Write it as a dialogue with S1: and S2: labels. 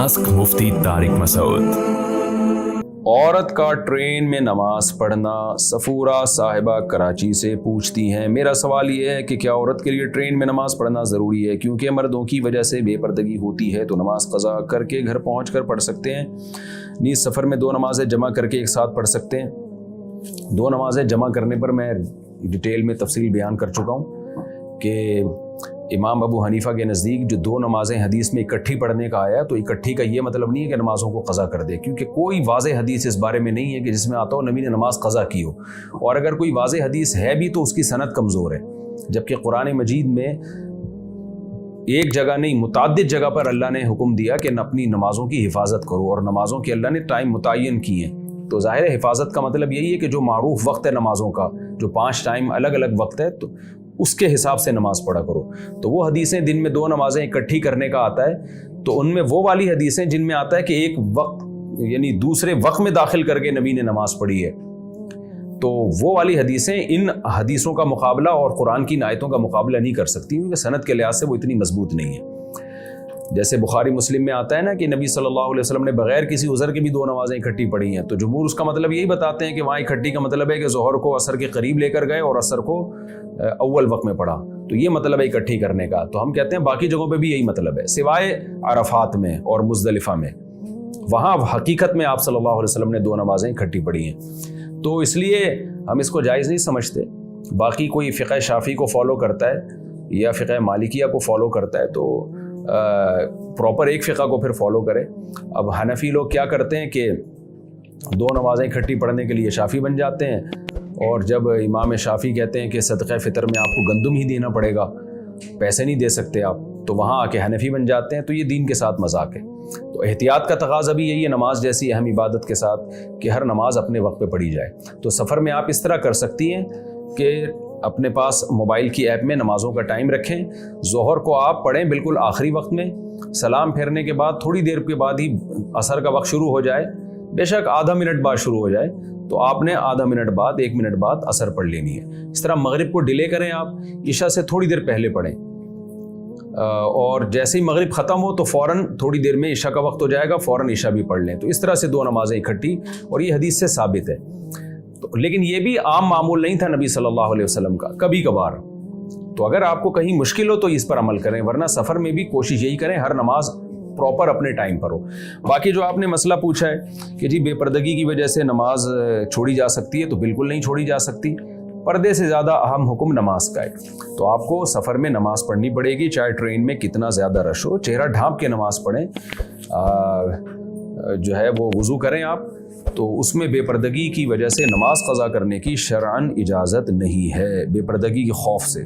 S1: Ask मुफ्ती तारिक मसूद।
S2: औरत का train में नमाज पढ़ना। सफूरा साहिबा कराची से पूछती हैं, मेरा सवाल ये है कि क्या औरत के लिए ट्रेन में नमाज पढ़ना ज़रूरी है, क्योंकि मर्दों की वजह से बेपर्दगी होती है तो नमाज क़ज़ा करके घर पहुँच कर पढ़ सकते हैं। नीज़ सफ़र में 2 नमाज़ें जमा करके एक साथ पढ़ सकते हैं। 2 नमाज़ें जमा करने पर मैं डिटेल में तफसील बयान कर चुका हूँ कि इमाम अबू हनीफ़ा के नज़दीक जो 2 नमाज़ें हदीस में इकट्ठी पढ़ने का आया है, तो इकट्ठी का ये मतलब नहीं है कि नमाज़ों को क़ज़ा कर दे, क्योंकि कोई वाज़ेह हदीस इस बारे में नहीं है कि जिसमें आता हो नबी ने नमाज क़ज़ा की हो। और अगर कोई वाज़ेह हदीस है भी तो उसकी सनद कमज़ोर है, जबकि कुरान मजीद में एक जगह नहीं मुतअद्दिद जगह पर अल्लाह ने हुक्म दिया कि अपनी नमाज़ों की हिफाजत करो, और नमाज़ों के अल्लाह ने टाइम मुतय्यन किए हैं। तो ज़ाहिर है हिफाजत का मतलब यही है कि जो मारूफ वक्त है नमाज़ों का, जो 5 टाइम अलग अलग वक्त है, तो उसके हिसाब से नमाज पढ़ा करो। तो वो हदीसें दिन में 2 नमाज़ें इकट्ठी करने का आता है, तो उनमें वो वाली हदीसें जिनमें आता है कि एक वक्त यानी दूसरे वक्त में दाखिल करके नबी ने नमाज पढ़ी है, तो वो वाली हदीसें इन हदीसों का मुकाबला और कुरान की आयतों का मुकाबला नहीं कर सकती, क्योंकि सनद के लिहाज से वो इतनी मजबूत नहीं है। जैसे बुखारी मुस्लिम में आता है ना कि नबी सल्लल्लाहु अलैहि वसल्लम ने बगैर किसी उज़र के भी 2 नमाज़ें इकट्ठी पढ़ी हैं, तो जमहूर उसका मतलब यही बताते हैं कि वहाँ इकट्ठी का मतलब है कि ज़ोहर को असर के करीब लेकर गए और असर को अव्वल वक्त में पढ़ा, तो ये मतलब है इकट्ठी करने का। तो हम कहते हैं बाकी जगहों पे भी यही मतलब है, सिवाय अरफात में और मुज़दलिफ़ा में, वहाँ हकीकत में आप सल्लल्लाहु अलैहि वसल्लम ने 2 नमाज़ें इकट्ठी पढ़ी हैं। तो इसलिए हम इसको जायज़ नहीं समझते। बाकी कोई फ़िक़ह शाफ़ी को फॉलो करता है या फ़िक़ह मालिकिया को फॉलो करता है तो प्रॉपर एक फ़िक़ा को फिर फॉलो करें। अब हनफी लोग क्या करते हैं कि 2 नमाज़ें इकट्ठी पढ़ने के लिए शाफ़ी बन जाते हैं, और जब इमाम शाफ़ी कहते हैं कि सदक़े फ़ितर में आपको गंदम ही देना पड़ेगा, पैसे नहीं दे सकते आप, तो वहाँ आके हनफी बन जाते हैं। तो ये दीन के साथ मजाक है। तो एहतियात का तकाज़ा भी यही है नमाज जैसी अहम इबादत के साथ, कि हर नमाज अपने वक्त पे पढ़ी जाए। तो सफ़र में आप इस तरह कर सकती हैं कि अपने पास मोबाइल की ऐप में नमाज़ों का टाइम रखें। ज़ोहर को आप पढ़ें बिल्कुल आखिरी वक्त में, सलाम फेरने के बाद थोड़ी देर के बाद ही असर का वक्त शुरू हो जाए, बेशक आधा मिनट बाद शुरू हो जाए, तो आपने आधा मिनट बाद 1 मिनट बाद असर पढ़ लेनी है। इस तरह मगरिब को डिले करें आप, ईशा से थोड़ी देर पहले पढ़ें, और जैसे ही मगरिब ख़त्म हो तो फ़ौरन थोड़ी देर में ईशा का वक्त हो जाएगा, फ़ौरन ईशा भी पढ़ लें। तो इस तरह से 2 नमाज़ें इकट्ठी, और ये हदीस से साबित है। तो लेकिन ये भी आम मामूल नहीं था नबी सल्लल्लाहु अलैहि वसल्लम का, कभी कभार। तो अगर आपको कहीं मुश्किल हो तो इस पर अमल करें, वरना सफ़र में भी कोशिश यही करें हर नमाज प्रॉपर अपने टाइम पर हो। बाकी जो आपने मसला पूछा है कि जी बेपर्दगी की वजह से नमाज छोड़ी जा सकती है, तो बिल्कुल नहीं छोड़ी जा सकती। पर्दे से ज़्यादा अहम हुक्म नमाज का है, तो आपको सफ़र में नमाज पढ़नी पड़ेगी, चाहे ट्रेन में कितना ज़्यादा रश हो। चेहरा ढांप के नमाज पढ़ें, जो है वो वज़ू करें आप, तो उसमें बेपर्दगी की वजह से नमाज क़ज़ा करने की शरअन इजाज़त नहीं है, बेपर्दगी के खौफ से।